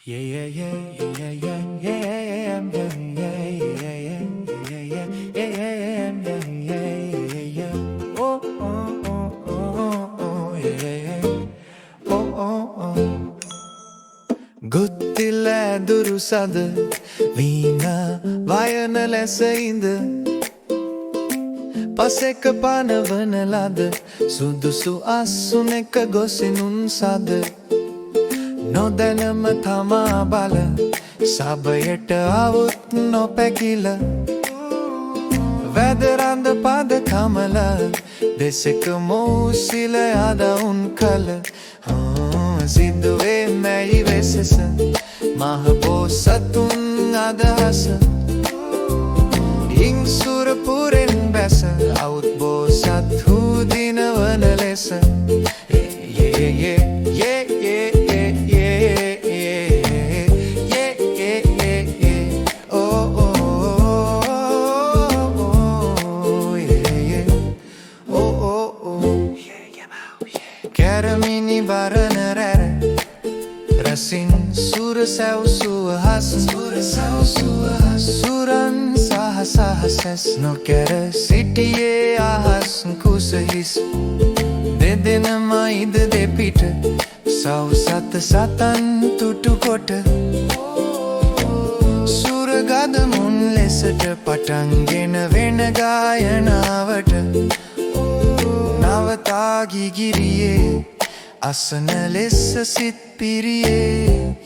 Yeah, yeah, yeah, yeah, yeah, yeah, yeah, yeah, yeah, yeah, yeah. Oh, oh, oh, oh, oh, yeah, oh, oh, oh. Guttila durusad veena vayana lesainda paseka panavanalada sudusu asuneka gosinun sad නොදැනම තමා බල සබයට අවුත් නොපැකිල වැදරන්ද පද කමල දෙසක මෝසිල අදවුන් කල සිදුවේ මැයි වෙසස මහ බෝසතුන් අදහස ඉංසුරපුරෙන් බැස අවුත් බෝසත් හූදිනවන ලෙස Kැරමිනි බරණ රැර රසින් සුර සැව්සුව හස සුරන් සහසහසැස් නොකැර සිටියේ අහස් කුසහිස් දෙදෙනම ඉද දෙපිට සව් සතන් තුටුකොට සුරගද මුන් ලෙසට පටන්ගෙන වෙන ගායනාවට නවතා ගිගිරියේ අසන ලෙස සිත් පිරියේ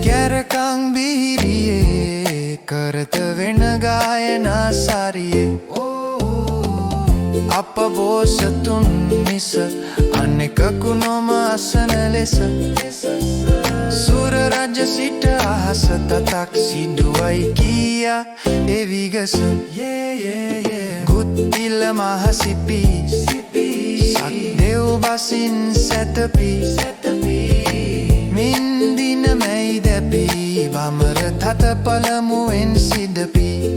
කැරකං බිහිරියේ කරත වෙන ගායනා සාරියේ අප බෝසතුන් මිස අනෙකකු නොම අසන ලෙස සුර රජ සිට අහස තතක් සිදුවයි කියා එවිගස ගුත්තිල මහසිපි සක්දෙව් බසින් සැතපි මින්දින මැයි දැපි බමර තත පළමුවෙන් සිදපි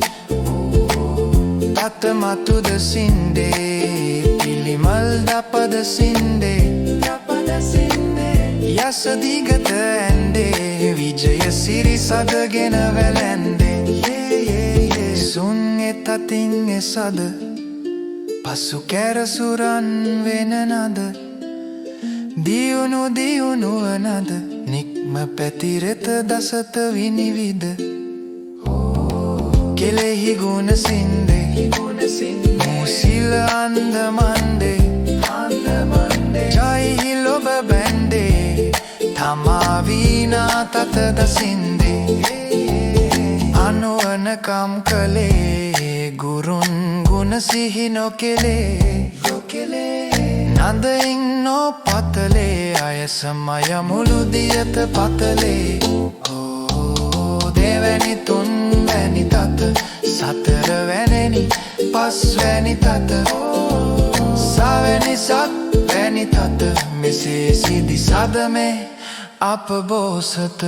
තත මතුද සින්දේ පිළිමල් දපද සින්දේ යස දිගත ඇන්දේ විජය සිරි සදගෙන වැලැන්දේ සුන් එතතින් එසද පසු කැර සුරන් වෙන නද දියුණු දියුණුවනද නික්ම පැතිරෙත දසත විනිවිද කෙලෙහි ගුණ සින්දේ මුසිල අන්දමන්දේ ජයිහි ලොබ බැන්දේ තමා වීනා තතද සින්දේ අනුවනකම් කළේ ගුරුන් ගුණ සිහි නොකෙලේ නදයින් නොපතලේ අයසමය මුළු දියත පතලේ දෙවැනි තුන්වැනි තත සතරවැනෙනි පස්වැනි තත සවැනි සත්වැනි තත මෙසේ සිදි සදමේ අප බෝසත